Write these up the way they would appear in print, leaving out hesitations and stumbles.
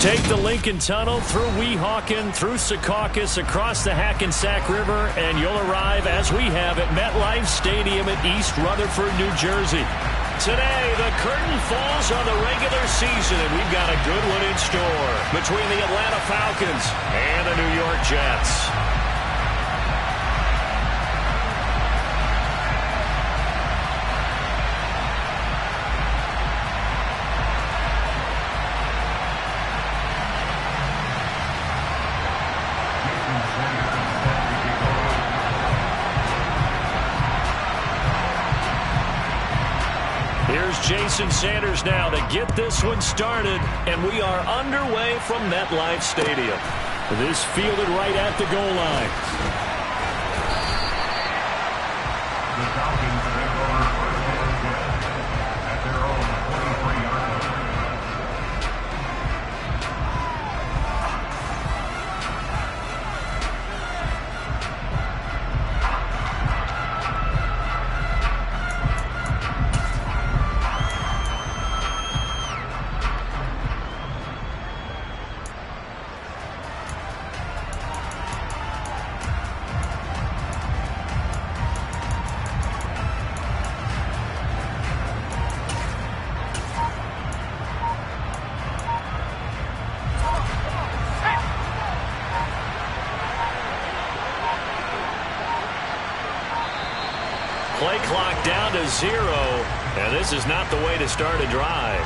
Take the Lincoln Tunnel through Weehawken, through Secaucus, across the Hackensack River, and you'll arrive, as we have, at MetLife Stadium at East Rutherford, New Jersey. Today, the curtain falls on the regular season, and we've got a good one in store between the Atlanta Falcons and the New York Jets. Here's Jason Sanders now to get this one started, and we are underway from MetLife Stadium. This fielded right at the goal line. The Falcons take over at their own 23-yard line. Play clock down to 0, and this is not the way to start a drive.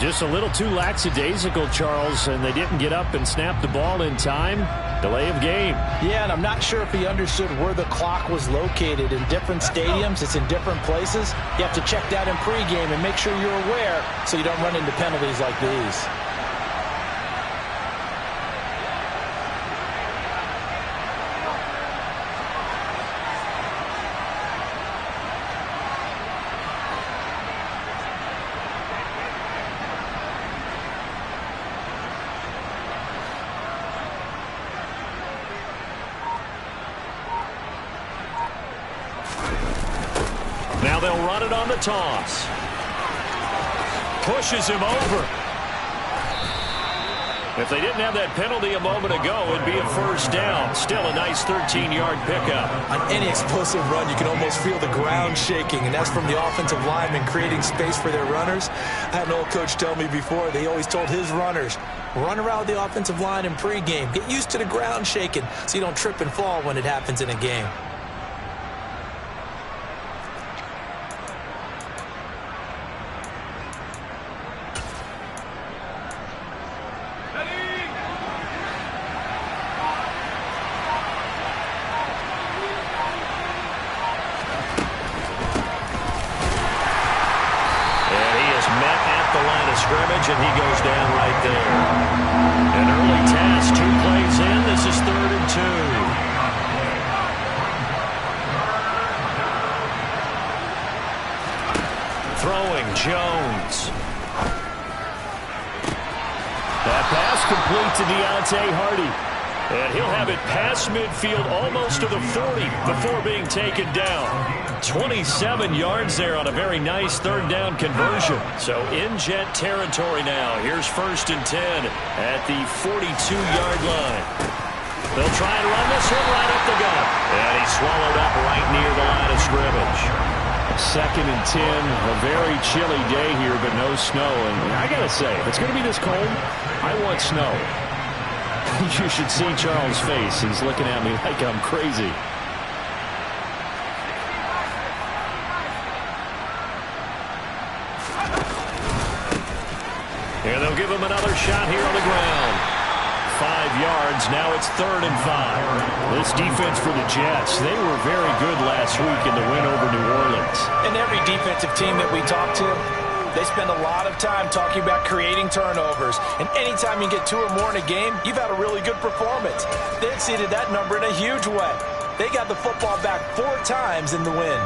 Just a little too lackadaisical, Charles, and they didn't get up and snap the ball in time. Delay of game. Yeah, and I'm not sure if he understood where the clock was located. In different stadiums, it's in different places. You have to check that in pregame and make sure you're aware so you don't run into penalties like these. Now they'll run it on the toss. Pushes him over. If they didn't have that penalty a moment ago, it'd be a first down. Still a nice 13-yard pickup. On any explosive run, you can almost feel the ground shaking, and that's from the offensive linemen creating space for their runners. I had an old coach tell me before, they always told his runners, run around the offensive line in pregame. Get used to the ground shaking so you don't trip and fall when it happens in a game. Scrimmage, and he goes down right there. An early task, 2 plays in. This is 3rd and 2. Throwing Jones. That pass complete to Deontay Hardy. And he'll have it past midfield almost to the 40 before being taken down. 27 yards there on a very nice 3rd down conversion. So in Jet territory now. Here's 1st and 10 at the 42-yard line. They'll try and run this one right up the gut. And he's swallowed up right near the line of scrimmage. 2nd and 10, a very chilly day here, but no snow. And I got to say, if it's going to be this cold, I want snow. You should see Charles' face. He's looking at me like I'm crazy. And they'll give him another shot here on the ground. 5 yards. Now it's 3rd and 5. This defense for the Jets, they were very good last week in the win over New Orleans. And every defensive team that we talk to, they spend a lot of time talking about creating turnovers. And anytime you get 2 or more in a game, you've had a really good performance. They exceeded that number in a huge way. They got the football back 4 times in the win.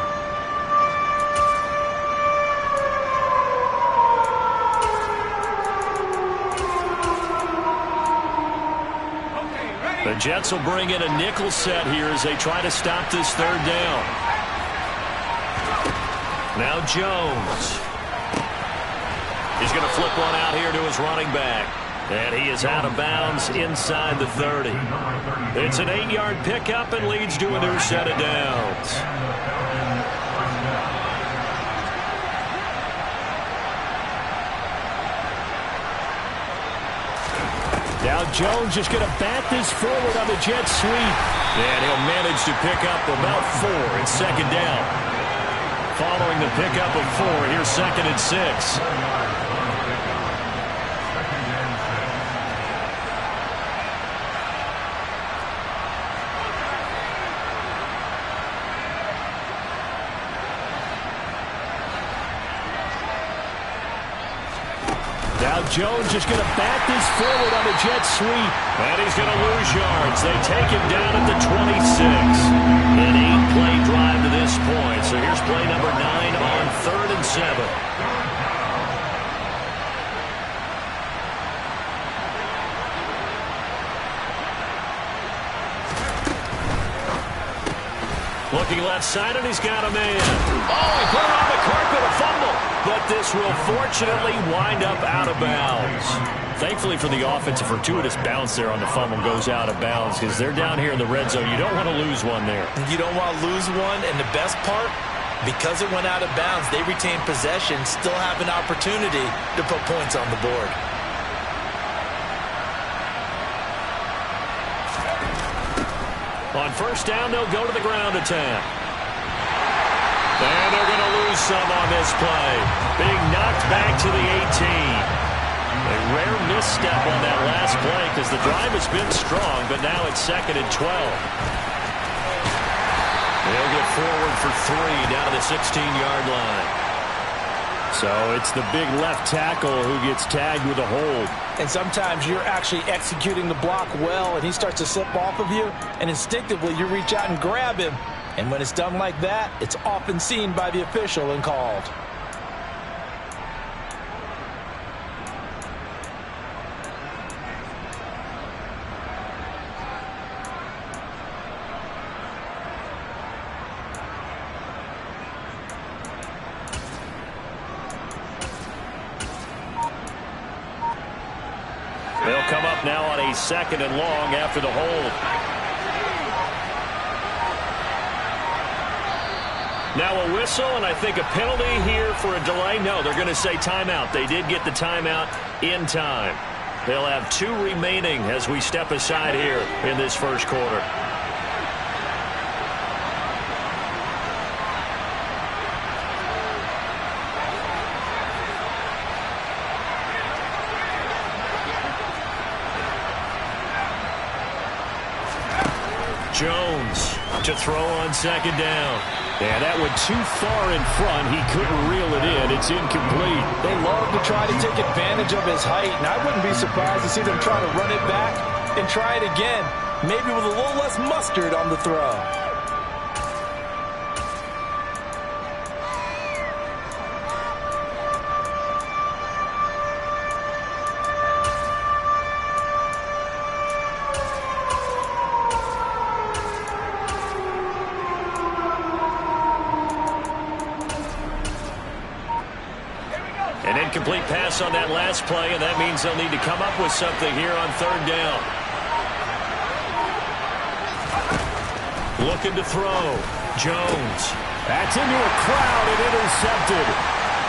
The Jets will bring in a nickel set here as they try to stop this 3rd down. Now Jones. He's going to flip one out here to his running back. And he is out of bounds inside the 30. It's an 8-yard pickup and leads to a new set of downs. Now Jones is going to bat this forward on the jet sweep. And he'll manage to pick up about 4 in second down. Following the pickup of 4, here's 2nd and 6. Now Jones is going to bat this forward on the jet sweep. And he's going to lose yards. They take him down at the 26. An 8-play drive to this point. So here's play number 9 on 3rd and 7. Looking left side, and he's got a man. Oh, he put it on the carpet, a fumble. But this will fortunately wind up out of bounds. Thankfully for the offense, a fortuitous bounce there on the fumble goes out of bounds because they're down here in the red zone. You don't want to lose one there. You don't want to lose one, and the best part, because it went out of bounds, they retain possession, still have an opportunity to put points on the board. On first down, they'll go to the ground attack. And they're going to lose some on this play. Being knocked back to the 18. A rare misstep on that last play because the drive has been strong, but now it's 2nd and 12. They'll get forward for 3 down to the 16-yard line. So it's the big left tackle who gets tagged with a hold. And sometimes you're actually executing the block well, and he starts to slip off of you, and instinctively you reach out and grab him. And when it's done like that, it's often seen by the official and called. They'll come up now on a 2nd and long after the hold. Now a whistle, and I think a penalty here for a delay. No, they're going to say timeout. They did get the timeout in time. They'll have 2 remaining as we step aside here in this first quarter. Jones to throw on 2nd down. And that went too far in front. He couldn't reel it in. It's incomplete. They love to try to take advantage of his height, and I wouldn't be surprised to see them try to run it back and try it again, maybe with a little less mustard on the throw. An incomplete pass on that last play, and that means they'll need to come up with something here on 3rd down. Looking to throw. Jones. That's into a crowd and intercepted.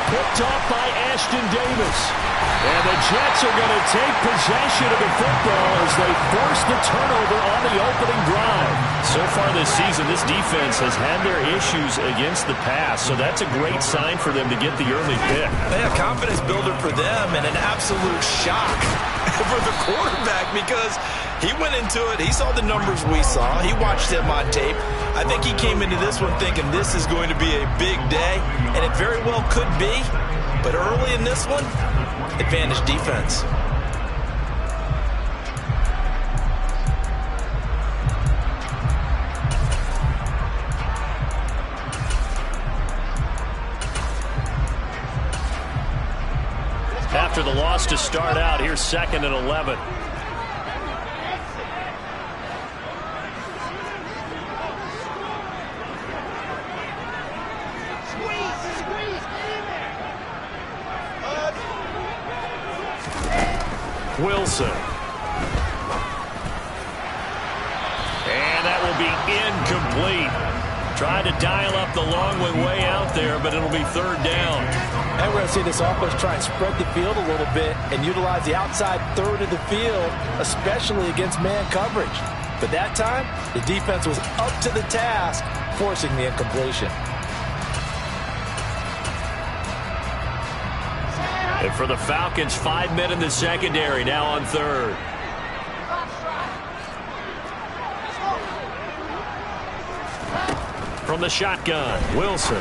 Picked off by Ashton Davis. And the Jets are going to take possession of the football as they force the turnover on the opening drive. So far this season, this defense has had their issues against the pass, so that's a great sign for them to get the early pick. A confidence builder for them and an absolute shock for the quarterback because he went into it. He saw the numbers we saw. He watched them on tape. I think he came into this one thinking this is going to be a big day, and it very well could be. But early in this one, advantage defense. After the loss to start out, here's 2nd and 11. Wilson. And that will be incomplete. Tried to dial up the long way out there, but it'll be third down. And we're going to see this offense try and spread the field a little bit and utilize the outside third of the field, especially against man coverage. But that time, the defense was up to the task, forcing the incompletion. And for the Falcons, 5 men in the secondary, now on third. From the shotgun, Wilson.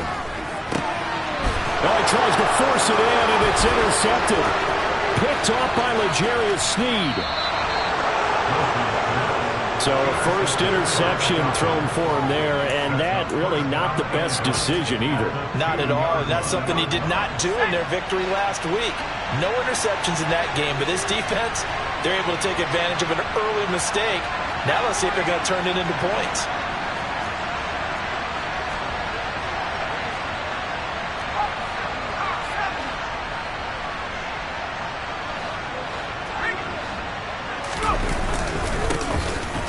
Oh, he tries to force it in, and it's intercepted. Picked off by L'Jarius Sneed. So a first interception thrown for him there, and that really not the best decision either. Not at all, and that's something he did not do in their victory last week. No interceptions in that game, but this defense, they're able to take advantage of an early mistake. Now let's see if they're going to turn it into points.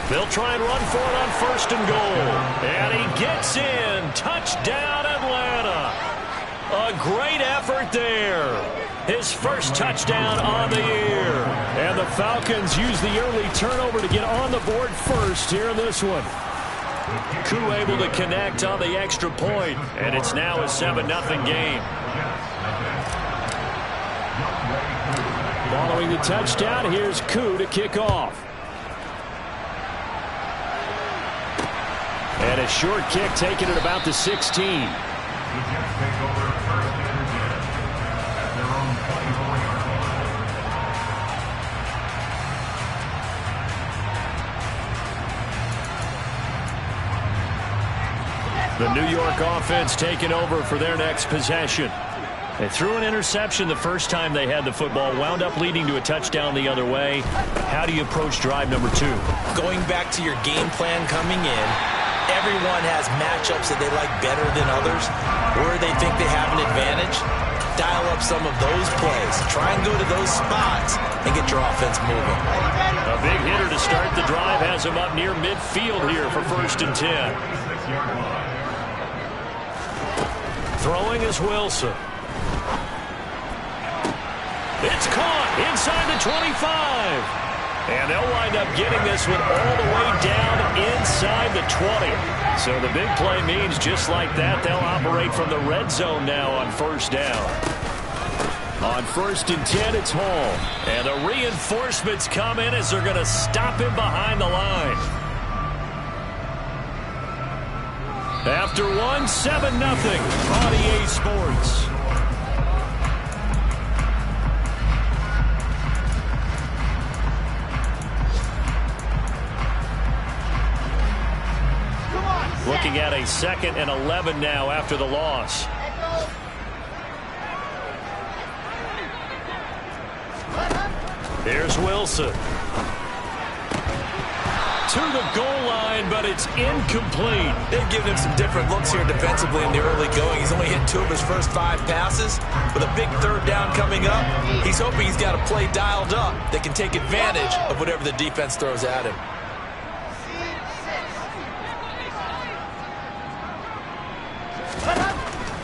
They'll try and run for it on first and goal. And he gets in. Touchdown, Atlanta. A great effort there. His first touchdown on the year. And the Falcons use the early turnover to get on the board first here in this one. Koo able to connect on the extra point. And it's now a 7-0 game. Following the touchdown, here's Koo to kick off. And a short kick taken at about the 16. The Jets take over first and 10 at their own 24-yard line. The New York offense taking over for their next possession. They threw an interception the first time they had the football, wound up leading to a touchdown the other way. How do you approach drive number 2? Going back to your game plan coming in, everyone has matchups that they like better than others, where they think they have an advantage. Dial up some of those plays. Try and go to those spots and get your offense moving. A big hitter to start the drive has him up near midfield here for first and 10. Throwing is Wilson. It's caught inside the 25. And they'll wind up getting this one all the way down inside the 20. So the big play means just like that, they'll operate from the red zone now on first down. On first and 10, it's Hall. And the reinforcements come in as they're going to stop him behind the line. After 7-0 on EA Sports. Looking at a 2nd and 11 now after the loss. Here's Wilson. To the goal line, but it's incomplete. They've given him some different looks here defensively in the early going. He's only hit 2 of his first 5 passes. With a big third down coming up, he's hoping he's got a play dialed up that can take advantage of whatever the defense throws at him.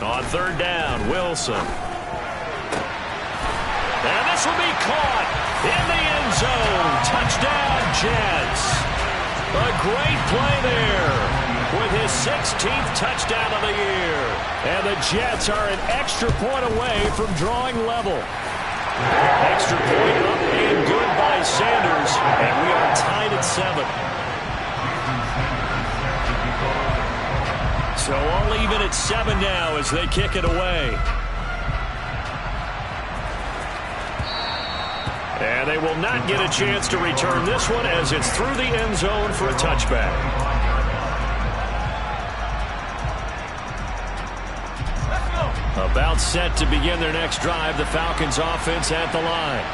On third down, Wilson. And this will be caught in the end zone. Touchdown, Jets. A great play there with his 16th touchdown of the year. And the Jets are an extra point away from drawing level. Extra point up and good by Sanders. And we are tied at 7. So all even at 7 now as they kick it away. And they will not get a chance to return this one as it's through the end zone for a touchback. About set to begin their next drive, the Falcons offense at the line.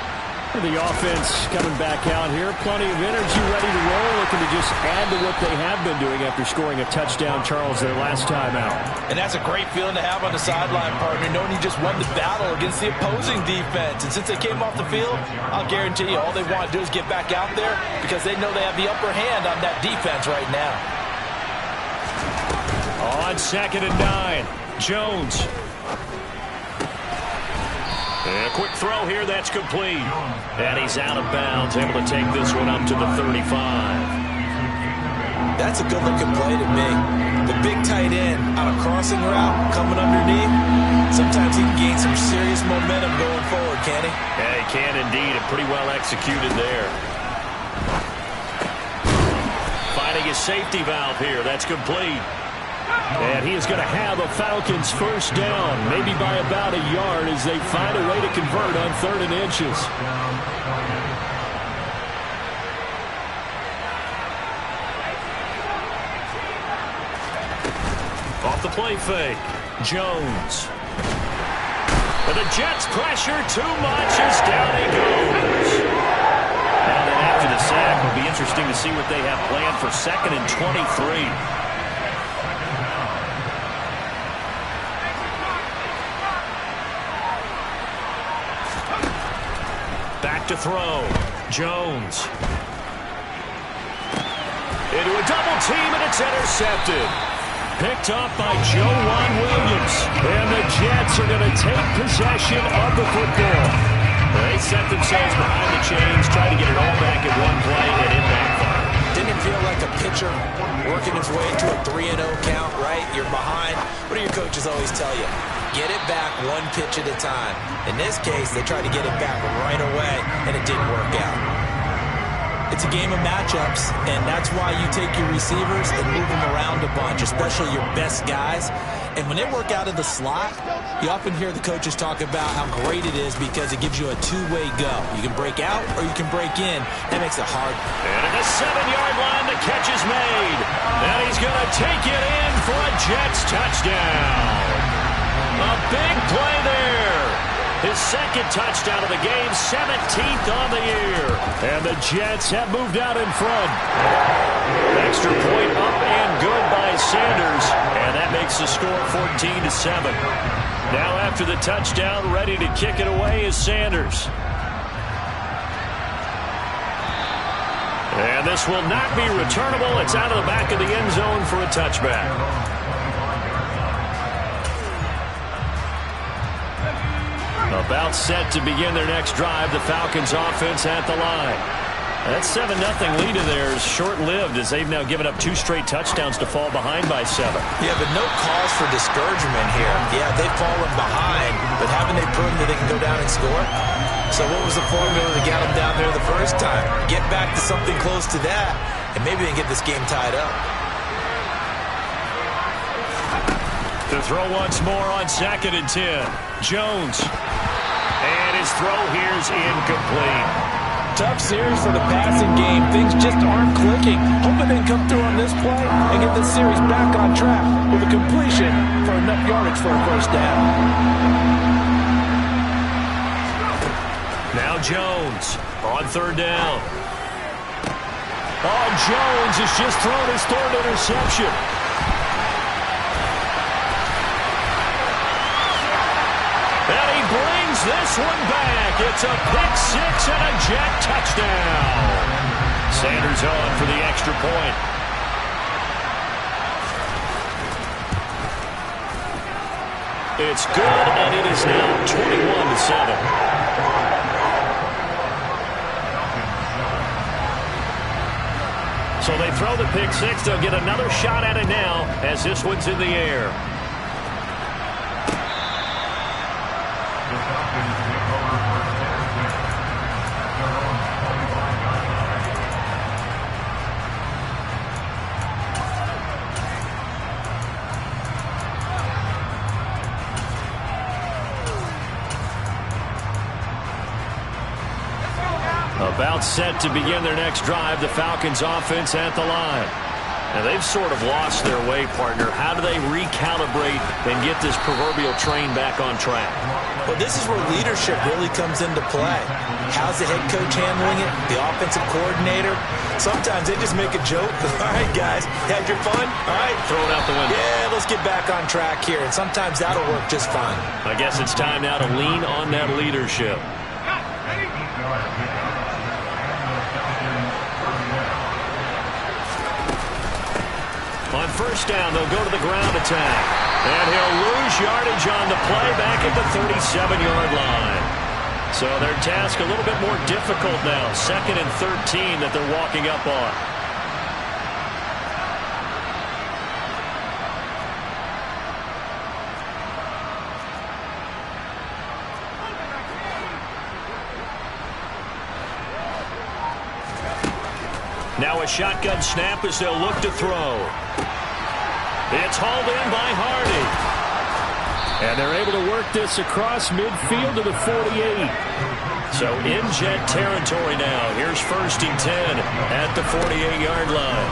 The offense coming back out here. Plenty of energy, ready to roll. Looking to just add to what they have been doing after scoring a touchdown, Charles, their last time out. And that's a great feeling to have on the sideline, partner, knowing you just won the battle against the opposing defense. And since they came off the field, I'll guarantee you all they want to do is get back out there because they know they have the upper hand on that defense right now. On 2nd and 9, Jones. And a quick throw here, that's complete. And he's out of bounds, able to take this one up to the 35. That's a good-looking play to me. The big tight end on a crossing route coming underneath. Sometimes he can gain some serious momentum going forward, can he? Yeah, he can indeed, and pretty well executed there. Finding his safety valve here, that's complete. And he is going to have a Falcons first down, maybe by about a yard as they find a way to convert on 3rd and inches. Off the play fake, Jones. But the Jets pressure too much as down he goes. And then after the sack, it'll be interesting to see what they have planned for 2nd and 23. Back to throw. Jones. Into a double team, and it's intercepted. Picked up by Joejuan Williams. And the Jets are going to take possession of the football. They set themselves behind the chains, try to get it all back in one play, and it backfired. Didn't it feel like a pitcher working his way into a 3-0 count, right? You're behind. What do your coaches always tell you? Get it back one pitch at a time. In this case, they tried to get it back right away, and it didn't work out. It's a game of matchups, and that's why you take your receivers and move them around a bunch, especially your best guys. And when they work out of the slot, you often hear the coaches talk about how great it is because it gives you a two-way go. You can break out or you can break in. That makes it hard. And at the 7-yard line, the catch is made. And he's going to take it in for a Jets touchdown. A big play there. His 2nd touchdown of the game, 17th on the year. And the Jets have moved out in front. Extra point up and good by Sanders. And that makes the score 14-7. Now after the touchdown, ready to kick it away is Sanders. And this will not be returnable. It's out of the back of the end zone for a touchback. About set to begin their next drive, the Falcons offense at the line. That 7-0 lead of theirs short-lived as they've now given up 2 straight touchdowns to fall behind by 7. Yeah, but no cause for discouragement here. Yeah, they've fallen behind, but haven't they proven that they can go down and score? So what was the formula that got them down there the first time? Get back to something close to that, and maybe they can get this game tied up. To throw once more on 2nd and 10. Jones. And his throw here is incomplete. Tough series for the passing game. Things just aren't clicking. Hoping they can come through on this play and get this series back on track with a completion for enough yardage for a first down. Now Jones on 3rd down. Oh, Jones has just thrown his 3rd interception. And he brings this one back. It's a pick-6 and a Jet touchdown. Sanders on for the extra point. It's good, and it is now 21-7. So they throw the pick-6. They'll get another shot at it now as this one's in the air. About set to begin their next drive, the Falcons offense at the line. And they've sort of lost their way, partner. How do they recalibrate and get this proverbial train back on track? Well, this is where leadership really comes into play. How's the head coach handling it? The offensive coordinator? Sometimes they just make a joke. All right, guys, had your fun? All right. Throw it out the window. Yeah, let's get back on track here. And sometimes that'll work just fine. I guess it's time now to lean on that leadership. On first down, they'll go to the ground attack. And he'll lose yardage on the play back at the 37-yard line. So their task a little bit more difficult now. 2nd and 13 that they're walking up on. Now a shotgun snap as they'll look to throw. It's hauled in by Hardy. And they're able to work this across midfield to the 48. So in Jet territory now. Here's 1st and 10 at the 48-yard line.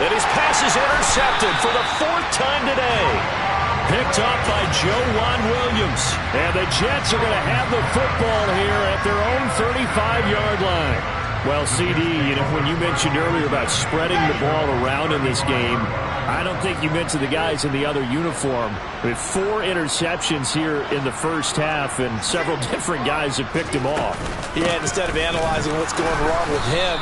And his pass is intercepted for the 4th time today. Picked off by Joejuan Williams. And the Jets are going to have the football here at their own 35-yard line. Well, CD, you know, when you mentioned earlier about spreading the ball around in this game, I don't think you mentioned the guys in the other uniform. With 4 interceptions here in the first half, and several different guys have picked him off. Yeah, instead of analyzing what's going wrong with him,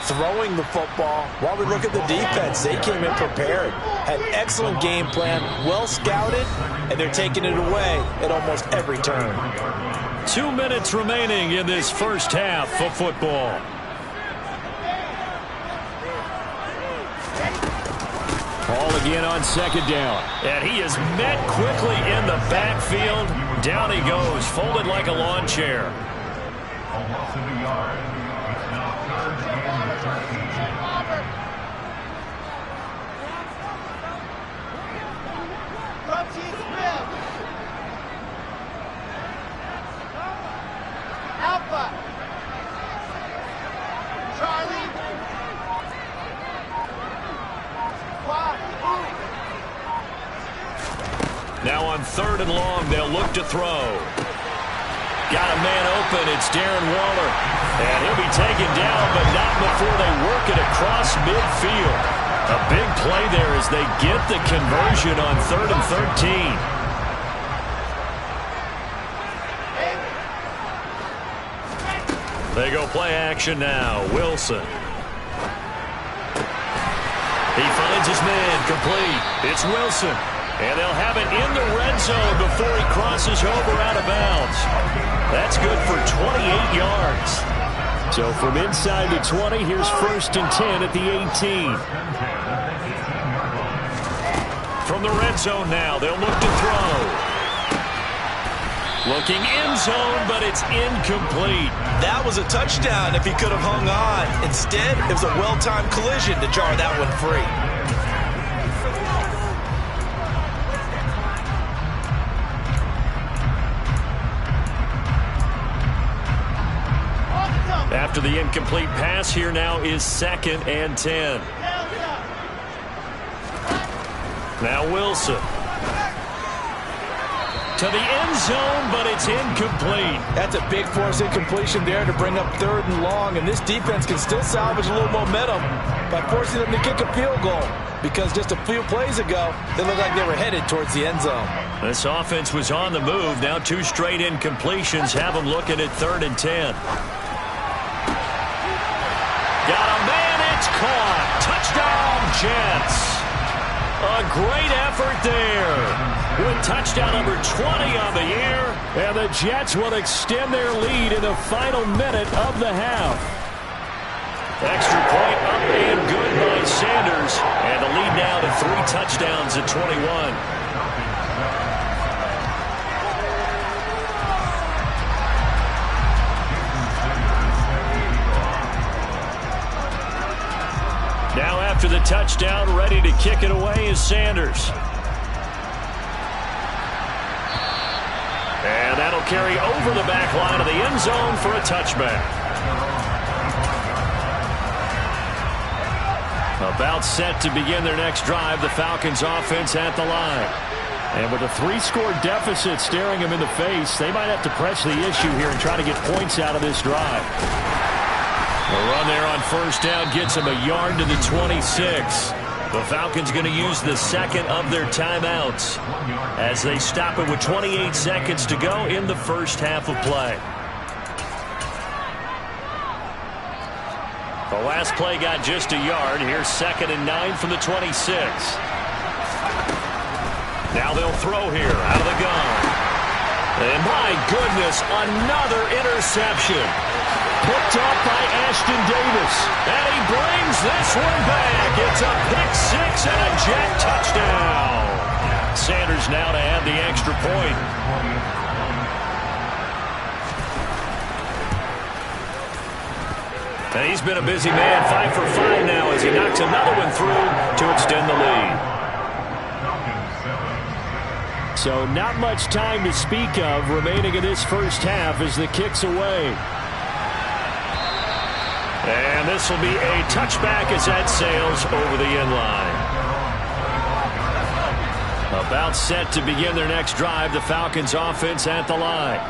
throwing the football, while we look at the defense, they came in prepared, had an excellent game plan, well scouted, and they're taking it away at almost every turn. 2 minutes remaining in this first half of football. Ball again on 2nd down. And he is met quickly in the backfield. Down he goes, folded like a lawn chair. A loss of a yard. It's now 3rd and 13. Alpha. Charlie. Now on 3rd and long, they'll look to throw. Got a man open. It's Darren Waller. And he'll be taken down, but not before they work it across midfield. A big play there as they get the conversion on 3rd and 13. They go play action now. Wilson. He finds his man complete. It's Wilson. And they'll have it in the red zone before he crosses over out of bounds. That's good for 28 yards. So from inside the 20, here's 1st and 10 at the 18. From the red zone now, they'll look to throw. Looking end zone, but it's incomplete. That was a touchdown if he could have hung on. Instead, it was a well-timed collision to jar that one free. After the incomplete pass, here now is 2nd and 10. Now Wilson. To the end zone, but it's incomplete. That's a big force incompletion there to bring up 3rd and long, and this defense can still salvage a little momentum by forcing them to kick a field goal, because just a few plays ago, they looked like they were headed towards the end zone. This offense was on the move. Now 2 straight incompletions have them looking at 3rd and 10. Got a man, it's caught. Touchdown, Jets. A great effort there. With touchdown number 20 on the year. And the Jets will extend their lead in the final minute of the half. Extra point up and good by Sanders. And the lead now to 3 touchdowns at 21. Now after the touchdown, ready to kick it away is Sanders. And that'll carry over the back line of the end zone for a touchback. About set to begin their next drive, the Falcons offense at the line. And with a 3-score deficit staring them in the face, they might have to press the issue here and try to get points out of this drive. The run there on first down gets them a yard to the 26. The Falcons going to use the second of their timeouts as they stop it with 28 seconds to go in the first half of play. The last play got just a yard. Here's 2nd and 9 from the 26. Now they'll throw here out of the gun. And my goodness, another interception. Picked up by Ashton Davis. And he brings this one back. It's a pick-6 and a Jet touchdown. Sanders now to add the extra point. And he's been a busy man, 5 for 5 now as he knocks another one through to extend the lead. So not much time to speak of remaining in this first half as the kick's away. And this will be a touchback as that sails over the end line. About set to begin their next drive, the Falcons offense at the line.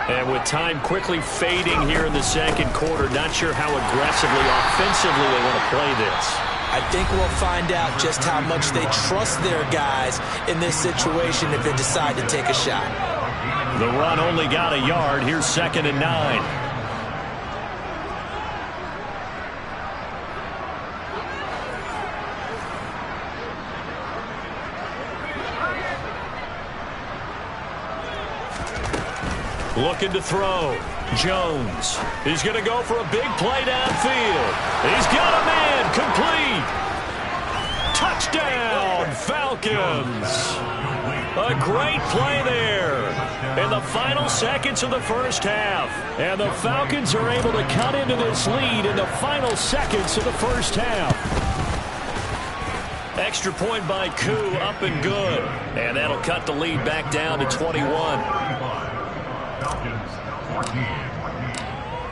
And with time quickly fading here in the second quarter, not sure how aggressively, offensively they want to play this. I think we'll find out just how much they trust their guys in this situation if they decide to take a shot. The run only got a yard. Here's 2nd and 9. Looking to throw. Jones. He's going to go for a big play downfield. He's got a man. Complete. Touchdown, Falcons. A great play there in the final seconds of the first half. And the Falcons are able to cut into this lead in the final seconds of the first half. Extra point by Koo, up and good. And that'll cut the lead back down to 21.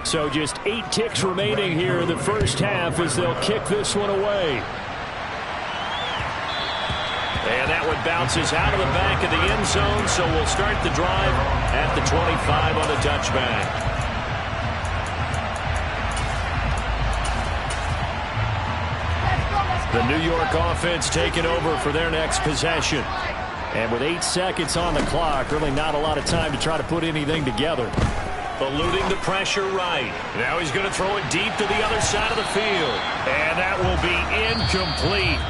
So just 8 ticks remaining here in the first half as they'll kick this one away. And that one bounces out of the back of the end zone, so we'll start the drive at the 25 on the touchback. The New York offense taking over for their next possession. And with 8 seconds on the clock, really not a lot of time to try to put anything together. Eluding the pressure right. Now he's going to throw it deep to the other side of the field. And that will be incomplete.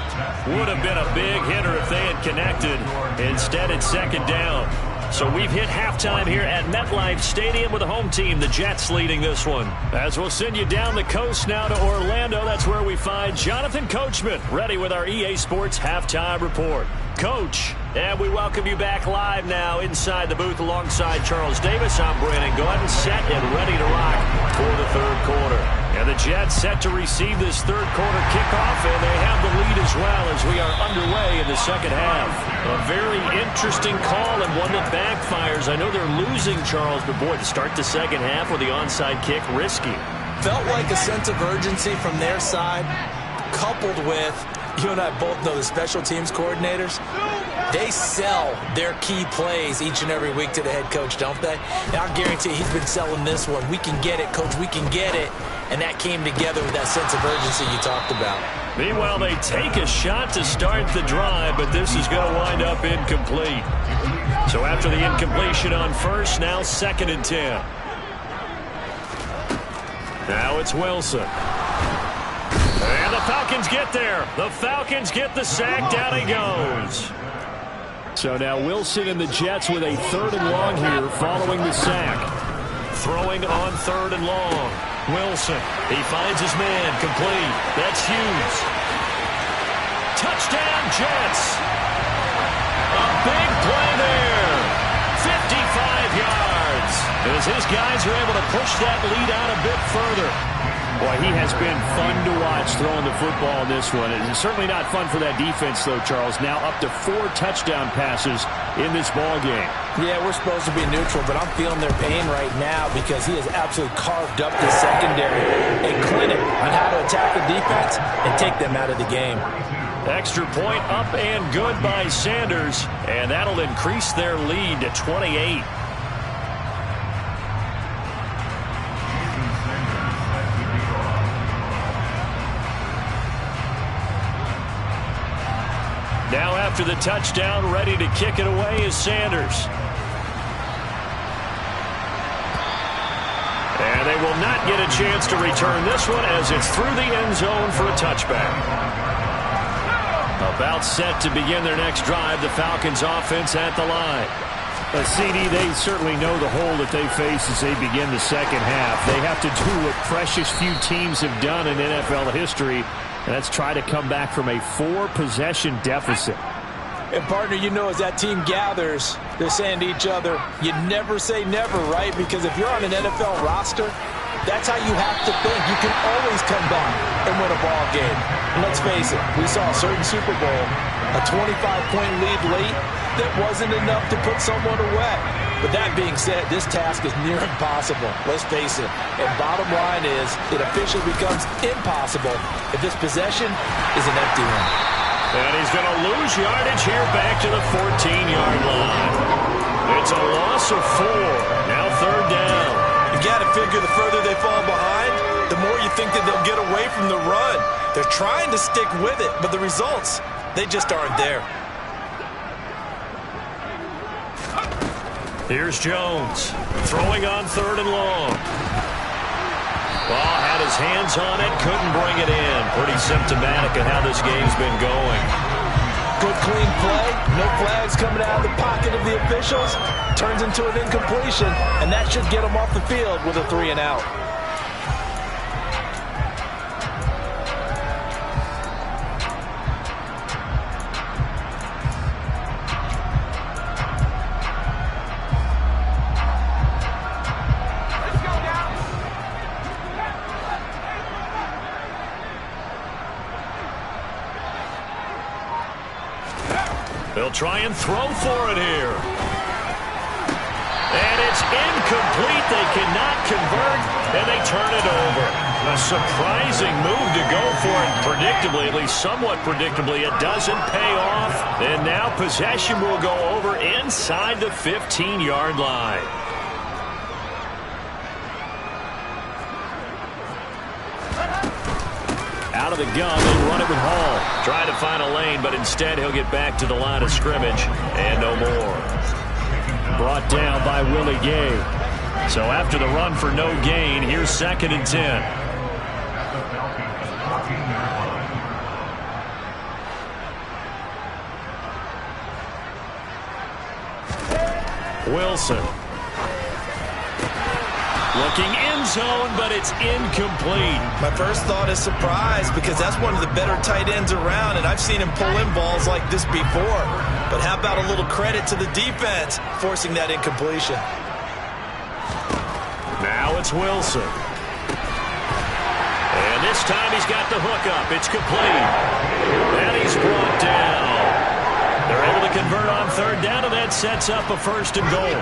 Would have been a big hitter if they had connected. Instead, it's 2nd down. So we've hit halftime here at MetLife Stadium with the home team, the Jets, leading this one. As we'll send you down the coast now to Orlando, that's where we find Jonathan Coachman, ready with our EA Sports Halftime Report. Coach, and we welcome you back live now inside the booth alongside Charles Davis. I'm Brandon Gordon, set and ready to rock for the third quarter. And the Jets set to receive this third quarter kickoff, and they have the lead as well as we are underway in the second half. A very interesting call and one that backfires. I know they're losing, Charles, but boy, to start the second half with the onside kick, risky. Felt like a sense of urgency from their side, coupled with, you and I both know the special teams coordinators, they sell their key plays each and every week to the head coach, don't they? And I'll guarantee he's been selling this one. We can get it, coach, we can get it. And that came together with that sense of urgency you talked about. Meanwhile, they take a shot to start the drive, but this is going to wind up incomplete. So after the incompletion on first, now 2nd and 10. Now it's Wilson. And the Falcons get there. The Falcons get the sack. Down he goes. So now Wilson and the Jets with a 3rd and long here following the sack. Throwing on 3rd and long. Wilson, he finds his man, complete. That's Hughes. Touchdown, Jets. A big play there. 55 yards. As his guys are able to push that lead out a bit further. Boy, he has been fun to watch throwing the football in this one. It's certainly not fun for that defense, though, Charles. Now up to 4 touchdown passes in this ball game. Yeah, we're supposed to be neutral, but I'm feeling their pain right now because he has absolutely carved up the secondary. A clinic on how to attack the defense and take them out of the game. Extra point up and good by Sanders, and that'll increase their lead to 28. Now after the touchdown, ready to kick it away is Sanders. And they will not get a chance to return this one as it's through the end zone for a touchback. About set to begin their next drive, the Falcons offense at the line. CD, they certainly know the hole that they face as they begin the second half. They have to do what precious few teams have done in NFL history, and that's try to come back from a 4-possession deficit. And, partner, you know, as that team gathers, they're saying to each other, you never say never, right? Because if you're on an NFL roster, that's how you have to think. You can always come back and win a ball game. And let's face it, we saw a certain Super Bowl, a 25-point lead late, that wasn't enough to put someone away. But that being said, this task is near impossible. Let's face it. And bottom line is, it officially becomes impossible if this possession is an empty one. And he's going to lose yardage here back to the 14-yard line. It's a loss of 4. Now 3rd down. You got to figure the further they fall behind, the more you think that they'll get away from the run. They're trying to stick with it, but the results, they just aren't there. Here's Jones, throwing on 3rd and long. Ball had his hands on it, couldn't bring it in. Pretty symptomatic of how this game's been going. Good clean play, no flags coming out of the pocket of the officials. Turns into an incompletion, and that should get them off the field with a 3-and-out. They'll try and throw for it here. And it's incomplete. They cannot convert, and they turn it over. A surprising move to go for it. Predictably, at least somewhat predictably, it doesn't pay off. And now possession will go over inside the 15-yard line. Out of the gun, they run it with Hall. Trying to find a lane, but instead he'll get back to the line of scrimmage. And no more. Brought down by Willie Gay. So after the run for no gain, here's 2nd and 10. Wilson. Looking end zone, but it's incomplete. My first thought is surprise because that's one of the better tight ends around, and I've seen him pull in balls like this before. But how about a little credit to the defense forcing that incompletion? Now it's Wilson. And this time he's got the hook up. It's complete. And he's brought down. They're able to convert on 3rd down, and that sets up a 1st and goal.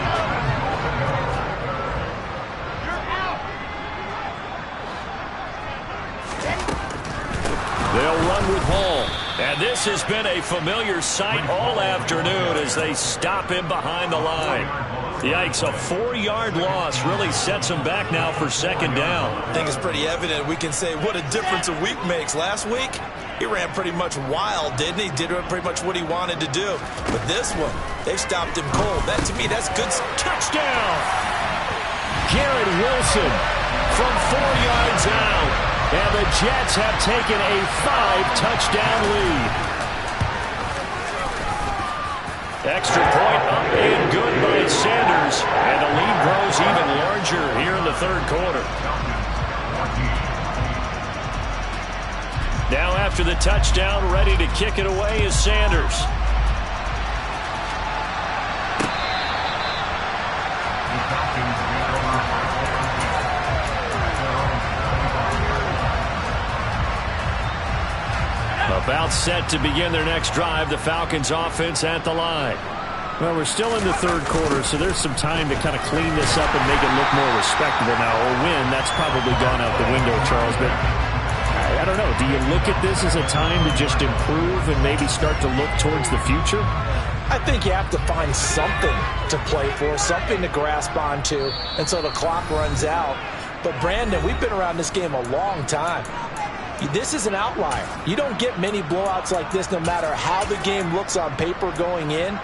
They'll run with Hall. And this has been a familiar sight all afternoon as they stop him behind the line. Yikes, a 4-yard loss really sets him back now for 2nd down. I think it's pretty evident. We can say what a difference a week makes. Last week, he ran pretty much wild, didn't he? Did pretty much what he wanted to do. But this one, they stopped him cold. That, to me, that's good. Touchdown! Garrett Wilson from 4 yards out. And the Jets have taken a 5-touchdown lead. Extra point up and good by Sanders. And the lead grows even larger here in the 3rd quarter. Now after the touchdown, ready to kick it away is Sanders. About set to begin their next drive, the Falcons offense at the line. Well, we're still in the third quarter, so there's some time to kind of clean this up and make it look more respectable now. A win, that's probably gone out the window, Charles. But I don't know. Do you look at this as a time to just improve and maybe start to look towards the future? I think you have to find something to play for, something to grasp onto until the clock runs out. But, Brandon, we've been around this game a long time. This is an outlier. You don't get many blowouts like this no matter how the game looks on paper going in.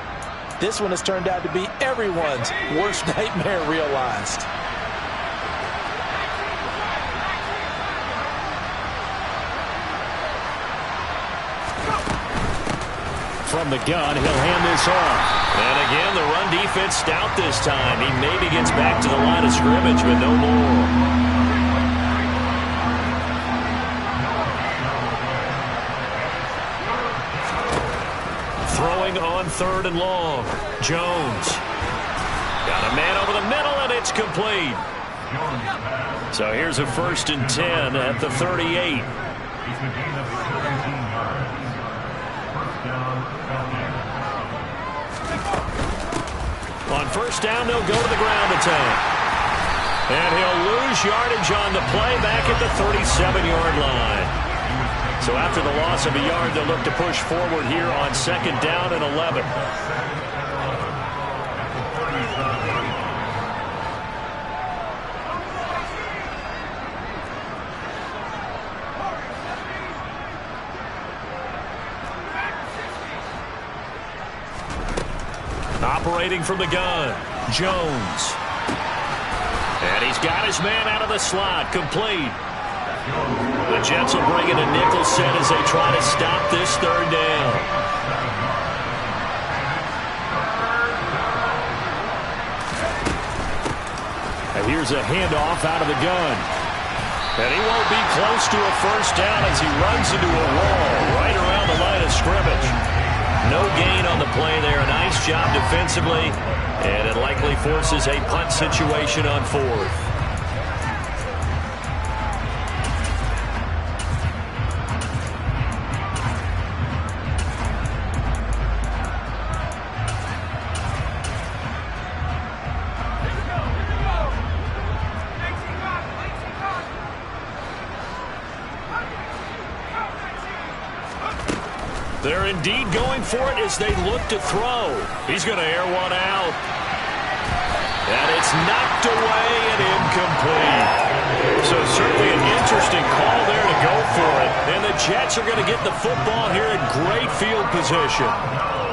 This one has turned out to be everyone's worst nightmare realized. From the gun, he'll hand this off. And again, the run defense stout this time. He maybe gets back to the line of scrimmage, but no more. Throwing on 3rd and long. Jones. Got a man over the middle, and it's complete. So here's a 1st and 10 at the 38. He's been gained up 17 yards. First down, Falcons. On 1st down, they'll go to the ground attack. And he'll lose yardage on the play back at the 37-yard line. So after the loss of a yard, they'll look to push forward here on 2nd down and 11. Operating from the gun, Jones. And he's got his man out of the slot, complete. The Jets will bring in a nickel set as they try to stop this 3rd down. And here's a handoff out of the gun. And he won't be close to a 1st down as he runs into a wall right around the line of scrimmage. No gain on the play there. A nice job defensively. And it likely forces a punt situation on 4th. They're indeed going for it as they look to throw. He's going to air one out. And it's knocked away and incomplete. So certainly an interesting call there to go for it. And the Jets are going to get the football here in great field position.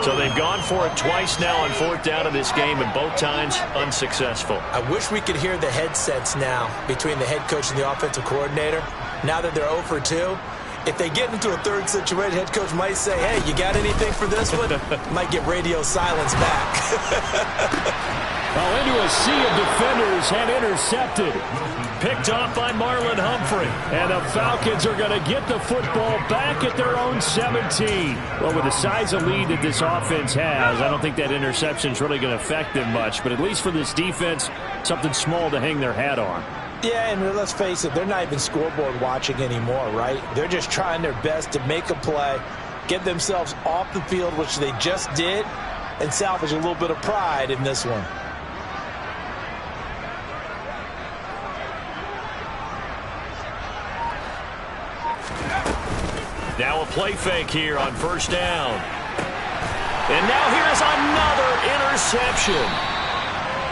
So they've gone for it twice now on 4th down in this game, and both times unsuccessful. I wish we could hear the headsets now between the head coach and the offensive coordinator. Now that they're 0 for 2. If they get into a 3rd situation, head coach might say, hey, you got anything for this one? Might get radio silence back. Well, into a sea of defenders and intercepted. Picked off by Marlon Humphrey. And the Falcons are going to get the football back at their own 17. Well, with the size of lead that this offense has, I don't think that interception is really going to affect them much. But at least for this defense, something small to hang their hat on. Yeah, and let's face it, they're not even scoreboard watching anymore, right? They're just trying their best to make a play, get themselves off the field, which they just did, and salvage a little bit of pride in this one. Now a play fake here on 1st down. And now here is another interception.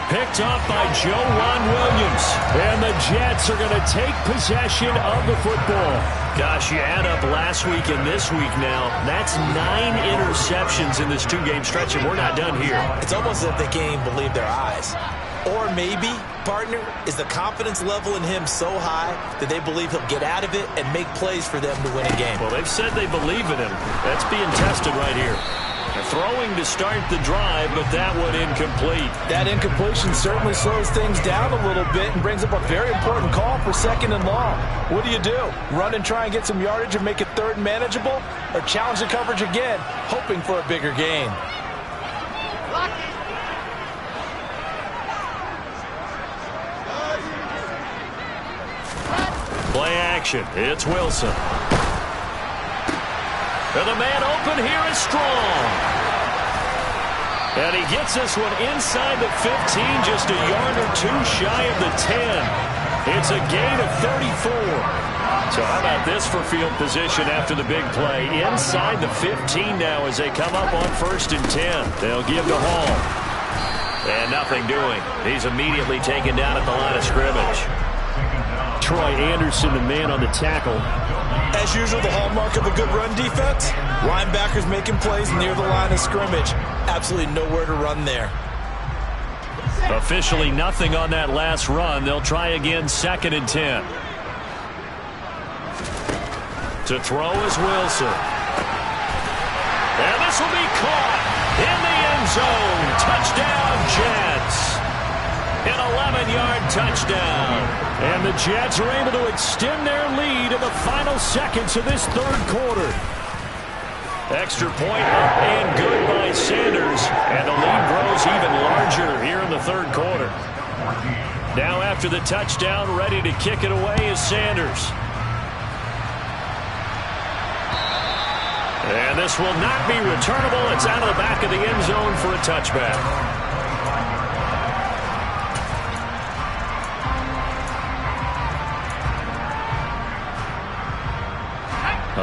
Picked up by Joejuan Williams. And the Jets are going to take possession of the football. Gosh, you add up last week and this week now. That's 9 interceptions in this 2-game stretch, and we're not done here. It's almost as if they can't even believe their eyes. Or maybe, partner, is the confidence level in him so high that they believe he'll get out of it and make plays for them to win a game. Well, they've said they believe in him. That's being tested right here. They're throwing to start the drive, but that one incomplete. That incompletion certainly slows things down a little bit and brings up a very important call for 2nd and long. What do? Run and try and get some yardage and make it 3rd and manageable? Or challenge the coverage again, hoping for a bigger gain? Play action. It's Wilson. And the man open here is Strong. And he gets this one inside the 15, just a yard or two shy of the 10. It's a gain of 34. So how about this for field position after the big play? Inside the 15 now as they come up on 1st and 10. They'll give to Hall. And nothing doing. He's immediately taken down at the line of scrimmage. Troy Anderson, the man on the tackle. As usual, the hallmark of a good run defense, linebackers making plays near the line of scrimmage. Absolutely nowhere to run there. Officially nothing on that last run. They'll try again 2nd and 10. To throw is Wilson. And this will be caught in the end zone. Touchdown, Jets. An 11-yard touchdown. And the Jets are able to extend their lead in the final seconds of this 3rd quarter. Extra point up and good by Sanders. And the lead grows even larger here in the 3rd quarter. Now after the touchdown, ready to kick it away is Sanders. And this will not be returnable. It's out of the back of the end zone for a touchback.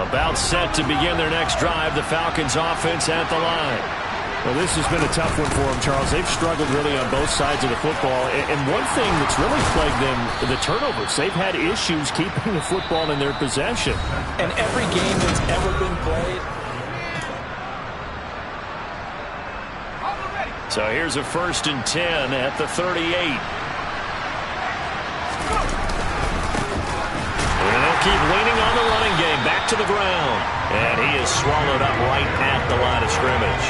About set to begin their next drive. The Falcons offense at the line. Well, this has been a tough one for them, Charles. They've struggled really on both sides of the football. And one thing that's really plagued them, the turnovers. They've had issues keeping the football in their possession. And every game that's ever been played. So here's a 1st and 10 at the 38. And they'll keep leaning on the running game. Back to the ground. And he is swallowed up right at the line of scrimmage.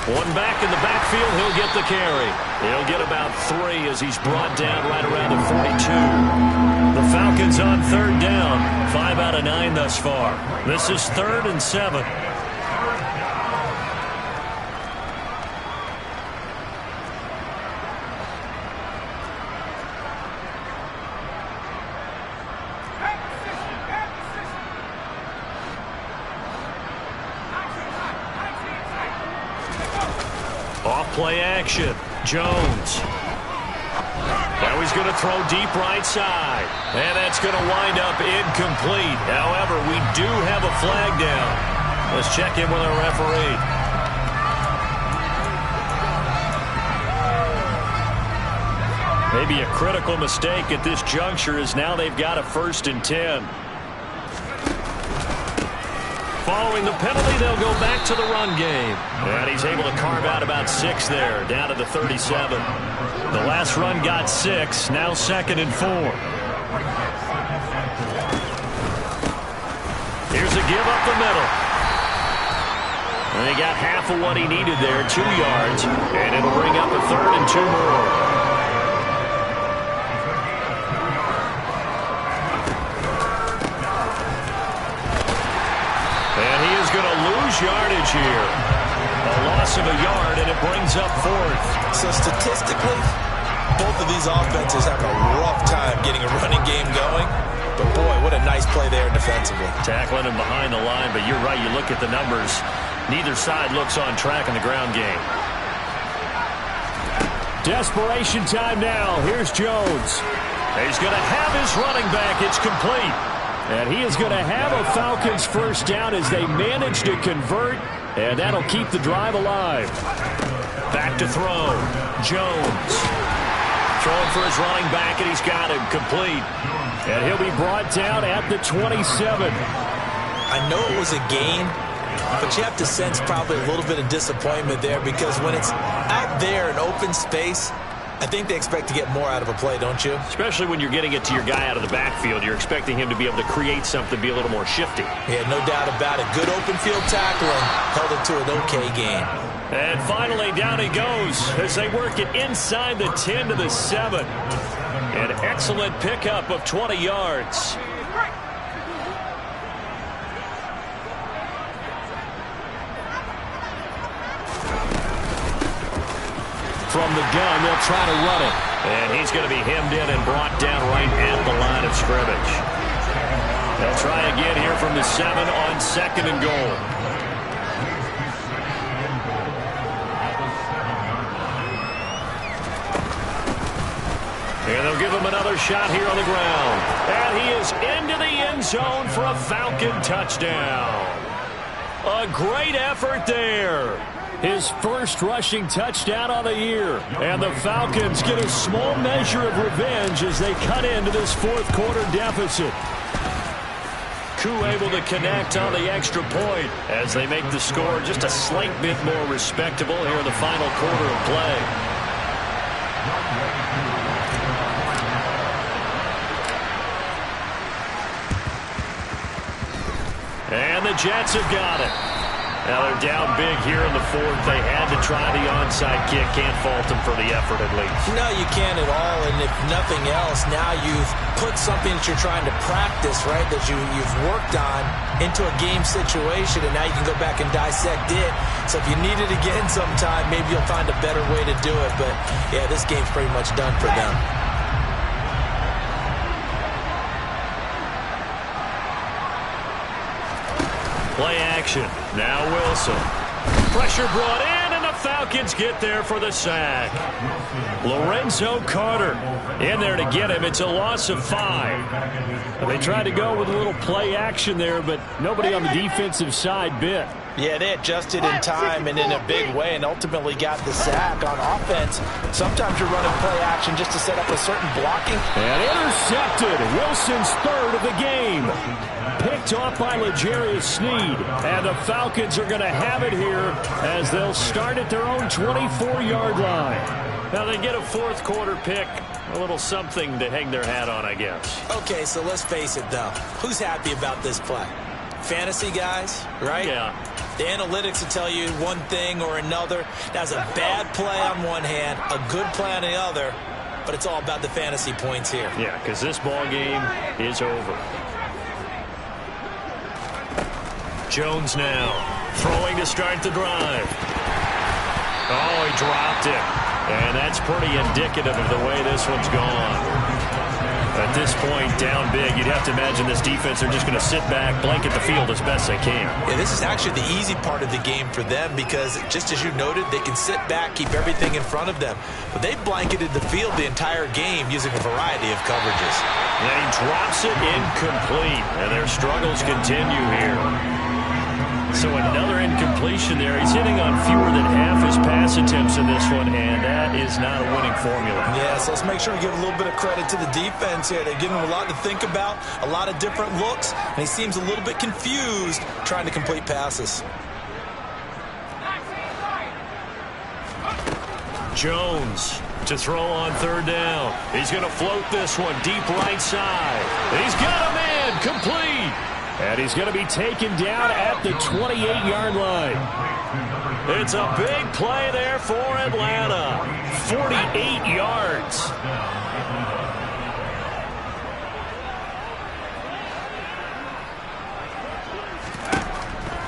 One back in the backfield, he'll get the carry. He'll get about 3 as he's brought down right around the 42. The Falcons on 3rd down. 5 out of 9 thus far. This is 3rd and 7. Play action. Jones. Now he's going to throw deep right side. And that's going to wind up incomplete. However, we do have a flag down. Let's check in with our referee. Maybe a critical mistake at this juncture as now they've got a 1st and 10. Following the penalty, they'll go back to the run game. And he's able to carve out about 6 there, down to the 37. The last run got 6, now 2nd and 4. Here's a give up the middle. And he got half of what he needed there, 2 yards. And it'll bring up a 3rd and 2 more. Yardage here. A loss of a yard, and it brings up 4th. So statistically, both of these offenses have a rough time getting a running game going. But boy, what a nice play there defensively. Tackling him behind the line, but you're right. You look at the numbers. Neither side looks on track in the ground game. Desperation time now. Here's Jones. He's going to have his running back. It's complete. And he is going to have a Falcons 1st down as they manage to convert, and that'll keep the drive alive. Back to throw. Jones. Throwing for his running back, and he's got him complete. And he'll be brought down at the 27. I know it was a gain, but you have to sense probably a little bit of disappointment there because when it's out there in open space, I think they expect to get more out of a play, don't you? Especially when you're getting it to your guy out of the backfield. You're expecting him to be able to create something, be a little more shifty. Yeah, no doubt about it. Good open field tackling. Held it to an okay gain. And finally, down he goes as they work it inside the 10 to the 7. An excellent pickup of 20 yards. From the gun, they'll try to run it. And he's going to be hemmed in and brought down right at the line of scrimmage. They'll try again here from the 7 on 2nd and goal. And they'll give him another shot here on the ground. And he is into the end zone for a Falcon touchdown. A great effort there. His first rushing touchdown on the year. And the Falcons get a small measure of revenge as they cut into this fourth quarter deficit. Koo able to connect on the extra point as they make the score just a slight bit more respectable here in the final quarter of play. And the Jets have got it. Now they're down big here in the fourth. They had to try the onside kick. Can't fault them for the effort at least. No, you can't at all. And if nothing else, now you've put something that you're trying to practice, right, that you've worked on into a game situation, and now you can go back and dissect it. So if you need it again sometime, maybe you'll find a better way to do it. But, yeah, this game's pretty much done for them. Play action. Now Wilson. Pressure brought in, and the Falcons get there for the sack. Lorenzo Carter in there to get him. It's a loss of 5. They tried to go with a little play action there, but nobody on the defensive side bit. Yeah, they adjusted in time and in a big way and ultimately got the sack. On offense, sometimes you're running play action just to set up a certain blocking. And intercepted. Wilson's 3rd of the game. Picked off by L'Jarius Sneed. And the Falcons are going to have it here as they'll start at their own 24-yard line. Now they get a fourth quarter pick. A little something to hang their hat on, I guess. Okay, so let's face it, though. Who's happy about this play? Fantasy guys, right? Yeah. The analytics will tell you one thing or another. That's a bad play on one hand, a good play on the other, but it's all about the fantasy points here. Yeah, because this ball game is over. Jones now throwing to start the drive. Oh, he dropped it. And that's pretty indicative of the way this one's gone. At this point, down big, you'd have to imagine this defense are just going to sit back, blanket the field as best they can. Yeah, this is actually the easy part of the game for them because, just as you noted, they can sit back, keep everything in front of them. But they blanketed the field the entire game using a variety of coverages. And he drops it incomplete, and their struggles continue here. So another incompletion there. He's hitting on fewer than half his pass attempts in this one, and that is not a winning formula. Yeah, so let's make sure to give a little bit of credit to the defense here. They're giving him a lot to think about, a lot of different looks, and he seems a little bit confused trying to complete passes. Jones to throw on 3rd down. He's going to float this one deep right side. He's got a man complete. And he's going to be taken down at the 28-yard line. It's a big play there for Atlanta. 48 yards.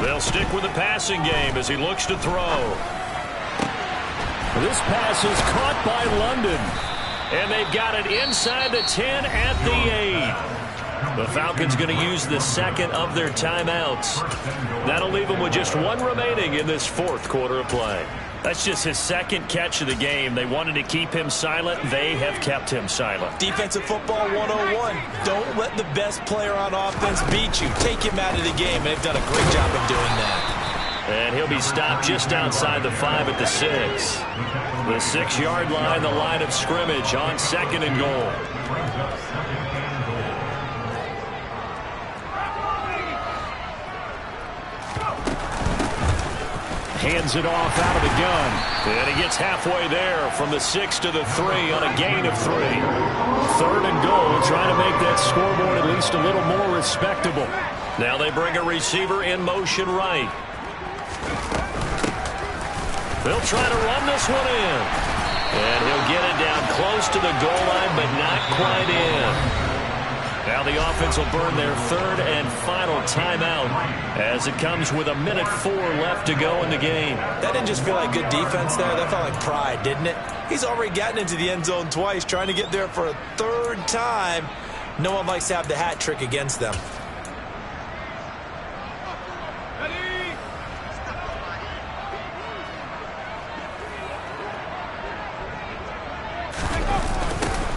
They'll stick with the passing game as he looks to throw. This pass is caught by London. And they've got it inside the 10 at the 8. The Falcons going to use the second of their timeouts. That'll leave them with just one remaining in this fourth quarter of play. That's just his second catch of the game. They wanted to keep him silent. They have kept him silent. Defensive football 101. Don't let the best player on offense beat you. Take him out of the game, and they've done a great job of doing that. And he'll be stopped just outside the 5 at the 6. The 6-yard line, the line of scrimmage on 2nd and goal. Hands it off out of the gun. And he gets halfway there from the 6 to the 3 on a gain of 3. 3rd and goal, trying to make that scoreboard at least a little more respectable. Now they bring a receiver in motion right. They'll try to run this one in. And he'll get it down close to the goal line, but not quite in. Now the offense will burn their third and final timeout as it comes with 1:04 left to go in the game. That didn't just feel like good defense there. That felt like pride, didn't it? He's already gotten into the end zone twice, trying to get there for a third time. No one likes to have the hat trick against them.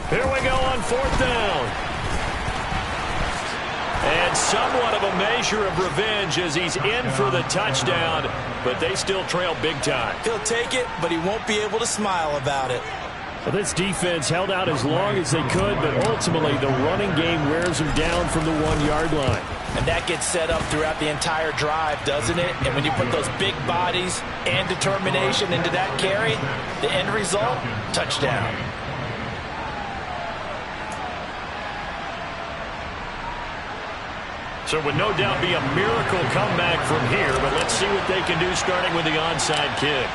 Here we go on 4th down. And somewhat of a measure of revenge as he's in for the touchdown, but they still trail big time. He'll take it, but he won't be able to smile about it. Well, this defense held out as long as they could, but ultimately the running game wears them down from the 1-yard line. And that gets set up throughout the entire drive, doesn't it? And when you put those big bodies and determination into that carry, the end result, touchdown. So it would no doubt be a miracle comeback from here, but let's see what they can do starting with the onside kick.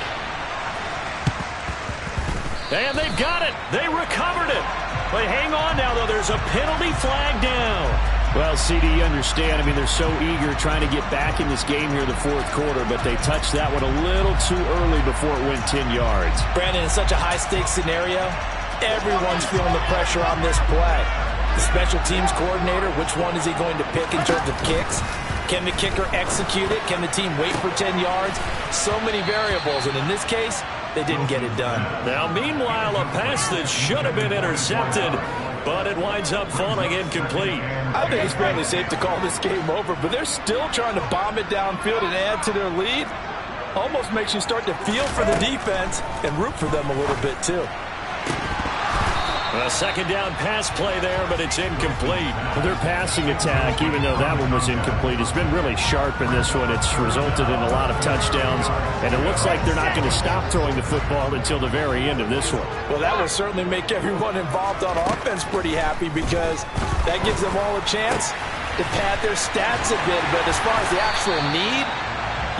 And they've got it. They recovered it. But hang on now, though. There's a penalty flag down. Well, CD, you understand. I mean, they're so eager trying to get back in this game here in the 4th quarter, but they touched that one a little too early before it went 10 yards. Brandon, in such a high-stakes scenario, everyone's feeling the pressure on this play. The special teams coordinator, which one is he going to pick in terms of kicks? Can the kicker execute it? Can the team wait for 10 yards? So many variables, and in this case, they didn't get it done. Now, meanwhile, a pass that should have been intercepted, but it winds up falling incomplete. I think it's fairly safe to call this game over, but they're still trying to bomb it downfield and add to their lead. Almost makes you start to feel for the defense and root for them a little bit, too. A second down pass play there, but it's incomplete. Well, their passing attack, even though that one was incomplete, has been really sharp in this one. It's resulted in a lot of touchdowns, and it looks like they're not going to stop throwing the football until the very end of this one. Well, that will certainly make everyone involved on offense pretty happy because that gives them all a chance to pad their stats a bit. But as far as the actual need,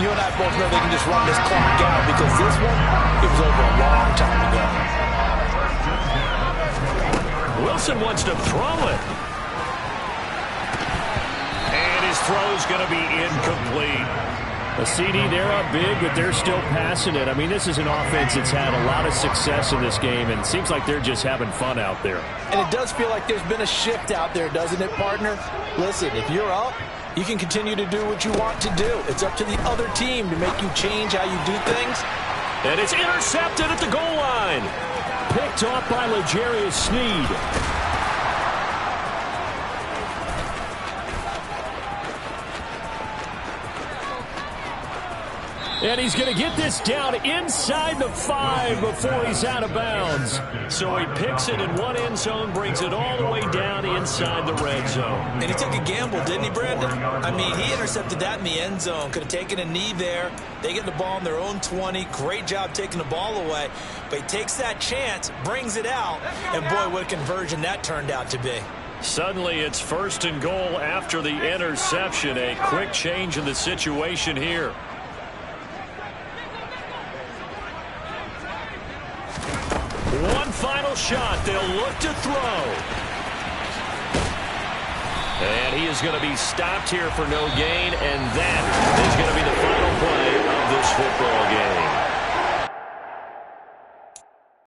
you and I both know they can just run this clock out because this one, it was over a long time ago. Wilson wants to throw it. And his throw's going to be incomplete. A CD, they're up big, but they're still passing it. I mean, this is an offense that's had a lot of success in this game, and it seems like they're just having fun out there. And it does feel like there's been a shift out there, doesn't it, partner? Listen, if you're up, you can continue to do what you want to do. It's up to the other team to make you change how you do things. And it's intercepted at the goal line. Picked off by L'Jarius Sneed. And he's going to get this down inside the 5 before he's out of bounds. So he picks it in one end zone, brings it all the way down inside the red zone. And he took a gamble, didn't he, Brandon? I mean, he intercepted that in the end zone. Could have taken a knee there. They get the ball on their own 20. Great job taking the ball away. But he takes that chance, brings it out, and boy, what a conversion that turned out to be. Suddenly, it's 1st and goal after the interception. A quick change in the situation here. One final shot. They'll look to throw. And he is going to be stopped here for no gain, and that is going to be the final play